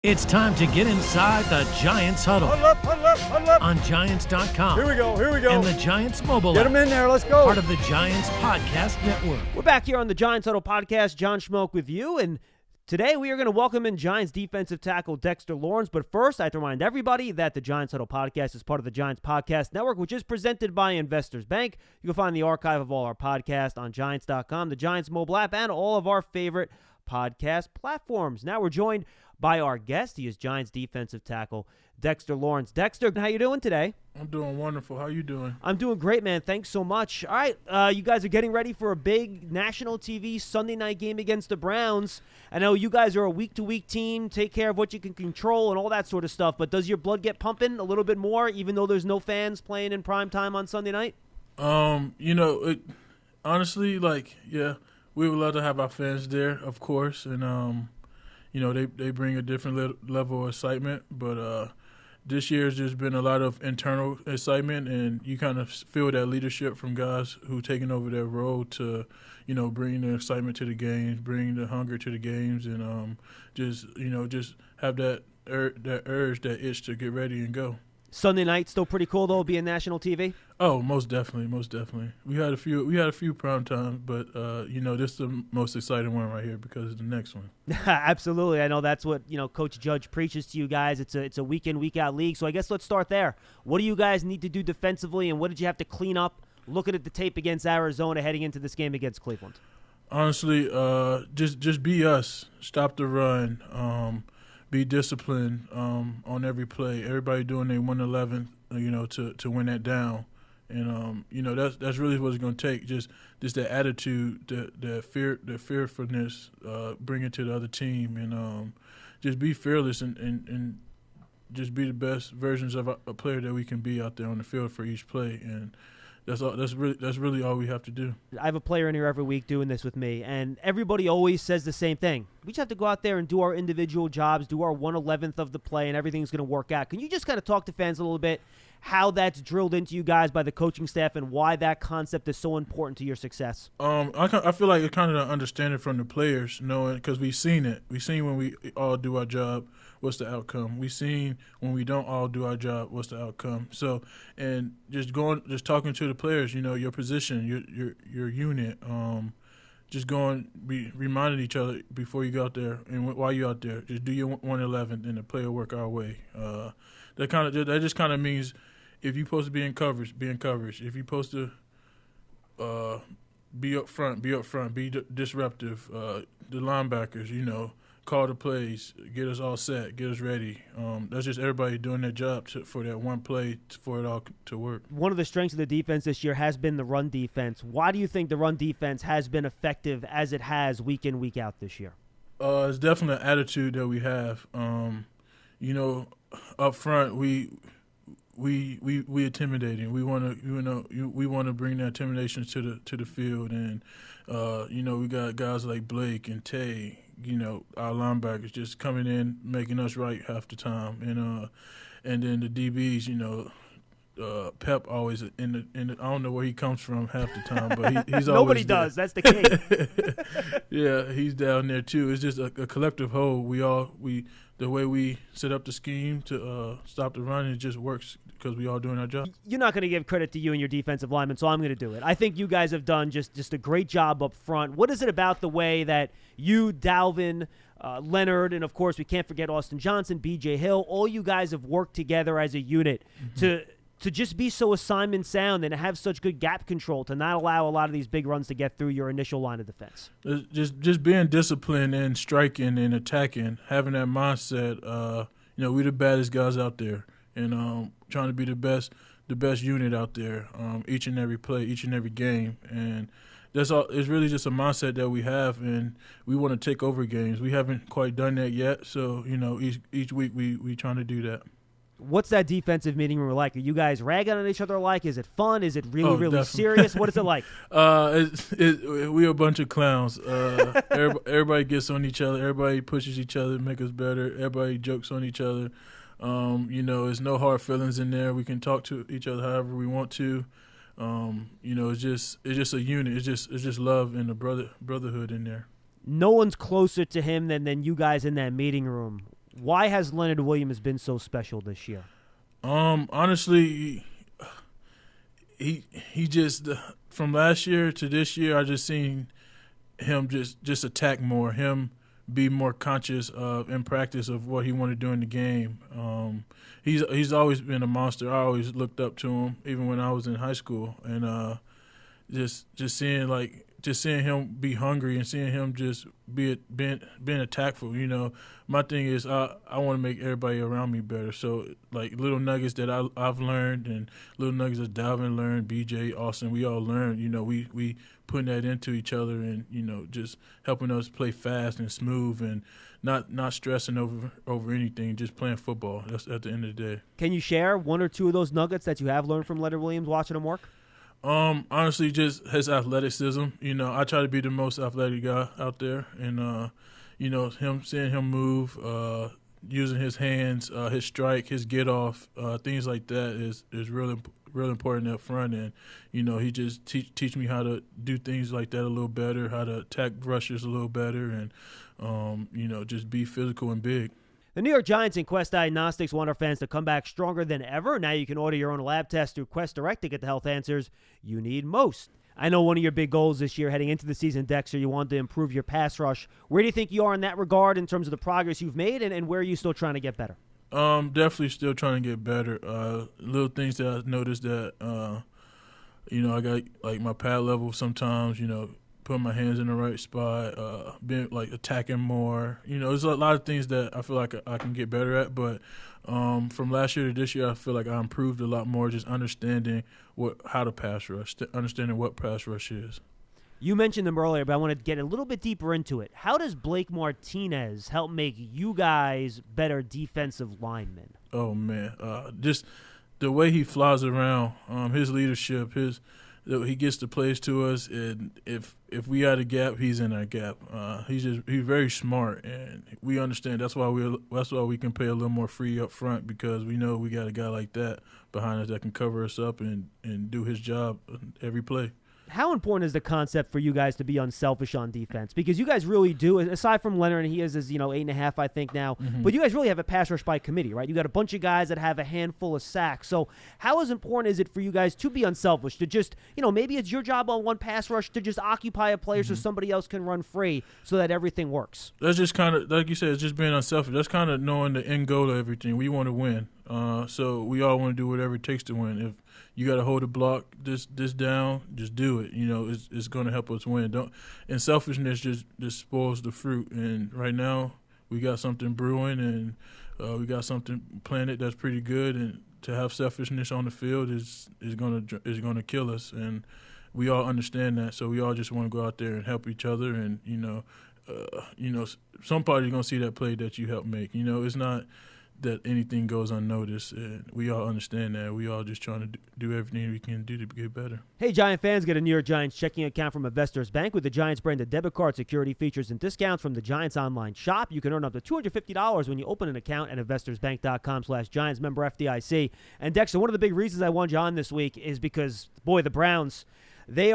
It's time to get inside the Giants huddle. Huddle up, huddle up, huddle up. On Giants.com. Here we go. And the Giants mobile Get app. them in there, let's go. Part of the Giants Podcast Network. We're back here on the Giants Huddle Podcast. John Schmeelk with you, and today we are going to welcome in Giants defensive tackle Dexter Lawrence. But first, I have to remind everybody that the Giants Huddle Podcast is part of the Giants Podcast Network, which is presented by Investors Bank. You can find the archive of all our podcasts on Giants.com, the Giants mobile app, and all of our favorite podcast platforms. Now we're joined by our guest. He is Giants defensive tackle Dexter Lawrence. Dexter, how you doing today? I'm doing wonderful. How you doing? I'm doing great, man. Thanks so much. All right, you guys are getting ready for a big national TV Sunday night game against the Browns. I know you guys are a week-to-week team, take care of what you can control and all that sort of stuff, but does your blood get pumping a little bit more, even though there's no fans playing in prime time on Sunday night? Honestly, yeah, we would love to have our fans there, of course, and they bring a different level of excitement, but this year's just been a lot of internal excitement, and you kind of feel that leadership from guys who taking over their role to, bring the excitement to the games, bring the hunger to the games, and just have that urge, that itch to get ready and go. Sunday night still pretty cool though, being national TV. Oh, most definitely. We had a few prime times, but this is the most exciting one right here because of the next one. Absolutely, I know that's what Coach Judge preaches to you guys. It's a week in, week out league. So I guess let's start there. What do you guys need to do defensively, and what did you have to clean up? Looking at the tape against Arizona, heading into this game against Cleveland. Honestly, just be us. Stop the run. Be disciplined on every play. Everybody doing their 111, to win that down, and that's really what it's going to take. Just that attitude, the fearfulness, bring it to the other team, and just be fearless and just be the best versions of a player that we can be out there on the field for each play, and that's really all we have to do. I have a player in here every week doing this with me, and everybody always says the same thing. We just have to go out there and do our individual jobs, do our 1/11th of the play, and everything's going to work out. Can you just kind of talk to fans a little bit how that's drilled into you guys by the coaching staff and why that concept is so important to your success? I feel like it's kind of understanding from the players, knowing, because we've seen it. We've seen when we all do our job, what's the outcome. We've seen when we don't all do our job, what's the outcome. So, and just talking to the players, your position, your unit, reminding each other before you go out there and while you're out there, just do your 111 and the play will work our way. That just kind of means if you're supposed to be in coverage, be in coverage. If you're supposed to be up front, be disruptive. The linebackers, call the plays, get us all set, get us ready. That's just everybody doing their job for that one play for it all to work. One of the strengths of the defense this year has been the run defense. Why do you think the run defense has been effective as it has week in, week out this year? It's definitely an attitude that we have. Up front, we intimidating. We want to bring that intimidation to the field, and we got guys like Blake and Tay. Our linebackers just coming in, making us right half the time, and then the DBs, Pep always in the I don't know where he comes from half the time, but he's always nobody does. That's the king. Yeah, he's down there too. It's just a collective whole. The way we set up the scheme to stop the run, it just works because we all doing our job. You're not going to give credit to you and your defensive linemen, so I'm going to do it. I think you guys have done just a great job up front. What is it about the way that you, Dalvin, Leonard, and of course we can't forget Austin Johnson, B.J. Hill, all you guys have worked together as a unit to just be so assignment sound and have such good gap control to not allow a lot of these big runs to get through your initial line of defense? Just being disciplined and striking and attacking, having that mindset. We're the baddest guys out there, and trying to be the best unit out there each and every play, each and every game, and that's all. It's really just a mindset that we have, and we want to take over games. We haven't quite done that yet, so each week we trying to do that. What's that defensive meeting room like? Are you guys ragging on each other like? Is it fun? Is it really serious? What is it like? We're a bunch of clowns. Everybody gets on each other. Everybody pushes each other, make us better. Everybody jokes on each other. There's no hard feelings in there. We can talk to each other however we want to. It's just a unit. It's just love and a brotherhood in there. No one's closer to him than you guys in that meeting room. Why has Leonard Williams been so special this year? Honestly, he just from last year to this year, I just seen him just attack more, him be more conscious of in practice of what he wanted to do in the game. He's always been a monster. I always looked up to him, even when I was in high school, and just seeing him be hungry and seeing him just being attackful. You know, my thing is I want to make everybody around me better. So like little nuggets that I've learned and little nuggets that Dalvin learned, BJ, Austin, we all learned. You know, we putting that into each other and, you know, just helping us play fast and smooth and not stressing over anything, just playing football. That's at the end of the day. Can you share one or two of those nuggets that you have learned from Leonard Williams watching him work? Honestly, just his athleticism. You know, I try to be the most athletic guy out there, and you know, seeing him move, using his hands, his strike, his get off, things like that is real important up front. And you know, he just teach me how to do things like that a little better, how to attack rushers a little better, and you know, just be physical and big. The New York Giants and Quest Diagnostics want our fans to come back stronger than ever. Now you can order your own lab test through Quest Direct to get the health answers you need most. I know one of your big goals this year heading into the season, Dexter, you wanted to improve your pass rush. Where do you think you are in that regard in terms of the progress you've made, and where are you still trying to get better? Definitely still trying to get better. Little things that I noticed that, you know, I got like my pad level sometimes, you know, putting my hands in the right spot, being like attacking more. You know, there's a lot of things that I feel like I can get better at. But from last year to this year, I feel like I improved a lot more, just understanding how to pass rush, understanding what pass rush is. You mentioned them earlier, but I want to get a little bit deeper into it. How does Blake Martinez help make you guys better defensive linemen? Oh man, just the way he flies around, his leadership, he gets the plays to us, and if we had a gap, he's in our gap. He's very smart, and we understand. That's why we can play a little more free up front, because we know we got a guy like that behind us that can cover us up and do his job every play. How important is the concept for you guys to be unselfish on defense? Because you guys really do, aside from Leonard, and he is 8.5, I think now, but you guys really have a pass rush by committee, right? You got a bunch of guys that have a handful of sacks. So how important is it for you guys to be unselfish, to just, maybe it's your job on one pass rush to just occupy a player so somebody else can run free so that everything works? That's just kind of, like you said, it's just being unselfish. That's kind of knowing the end goal of everything. We want to win. So we all want to do whatever it takes to win. If you got to hold a block this down, just do it. It's going to help us win. And selfishness just spoils the fruit. And right now we got something brewing, and we got something planted that's pretty good. And to have selfishness on the field is going to kill us. And we all understand that. So we all just want to go out there and help each other. And somebody's going to see that play that you helped make. It's not that anything goes unnoticed, and we all understand that. We all just trying to do everything we can do to get better. Hey, Giant fans, get a New York Giants checking account from Investors Bank with the Giants branded debit card, security features, and discounts from the Giants online shop. You can earn up to $250 when you open an account at investorsbank.com/Giants, member FDIC. And Dexter, one of the big reasons I wanted you on this week is because, boy, the Browns, this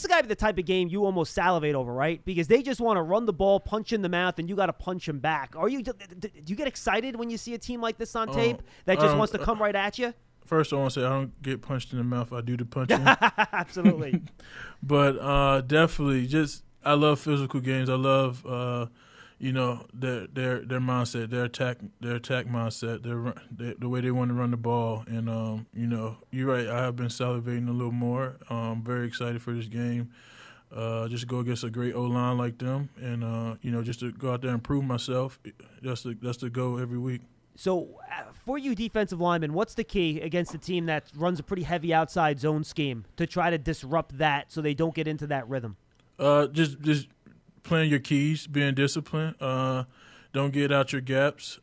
is got to be the type of game you almost salivate over, right? Because they just want to run the ball, punch in the mouth, and you got to punch them back. Do you get excited when you see a team like this on tape that just wants to come right at you? First, I want to say I don't get punched in the mouth. I do the punching. Absolutely. But definitely, I love physical games. I love their mindset, their attack mindset, the way they want to run the ball. And you're right. I have been salivating a little more. Very excited for this game. Just go against a great O-line like them, and just to go out there and prove myself. That's the goal every week. So for you defensive linemen, what's the key against a team that runs a pretty heavy outside zone scheme to try to disrupt that so they don't get into that rhythm? Just playing your keys, being disciplined. Don't get out your gaps.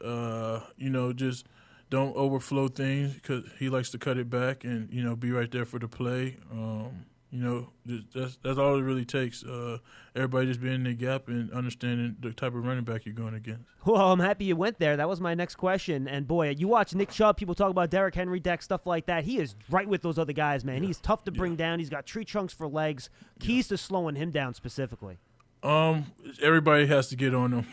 Just don't overflow things, because he likes to cut it back and, be right there for the play. That's all it really takes. Everybody just being in the gap and understanding the type of running back you're going against. Well, I'm happy you went there. That was my next question. And, boy, you watch Nick Chubb, people talk about Derrick Henry, Dex, stuff like that. He is right with those other guys, man. Yeah. He's tough to bring down. He's got tree trunks for legs. Keys to slowing him down specifically. Everybody has to get on him.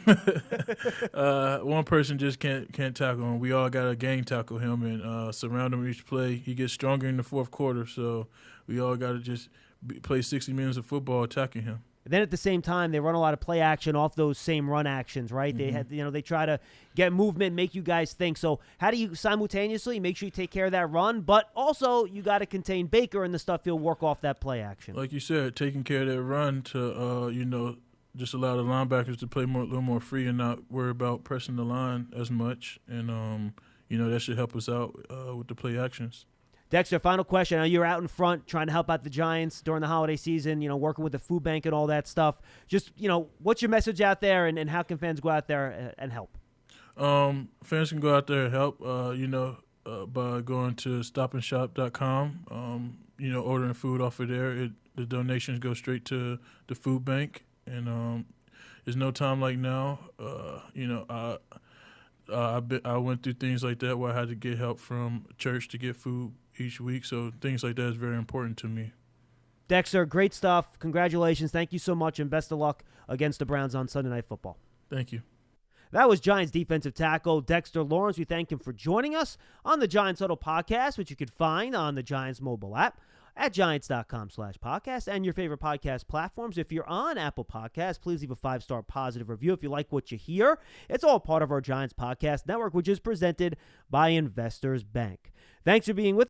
One person just can't tackle him. We all got to gang tackle him and surround him each play. He gets stronger in the fourth quarter, so we all got to just play 60 minutes of football attacking him. Then at the same time, they run a lot of play action off those same run actions, right? Mm-hmm. They try to get movement, make you guys think. So how do you simultaneously make sure you take care of that run, but also you got to contain Baker and the stuff he'll work off that play action? Like you said, taking care of that run to just allow the linebackers to play a little more free and not worry about pressing the line as much, and that should help us out with the play actions. Dexter, final question. I know you're out in front trying to help out the Giants during the holiday season, working with the food bank and all that stuff. Just, what's your message out there, and how can fans go out there and help? Fans can go out there and help, by going to stopandshop.com, ordering food off of there. The donations go straight to the food bank, and there's no time like now. I went through things like that where I had to get help from church to get food each week, so things like that is very important to me. Dexter, great stuff. Congratulations. Thank you so much, and best of luck against the Browns on Sunday Night Football. Thank you. That was Giants defensive tackle Dexter Lawrence. We thank him for joining us on the Giants Huddle podcast, which you can find on the Giants mobile app at giants.com/podcast and your favorite podcast platforms. If you're on Apple Podcasts, please leave a 5-star positive review if you like what you hear. It's all part of our Giants podcast network, which is presented by Investors Bank. Thanks for being with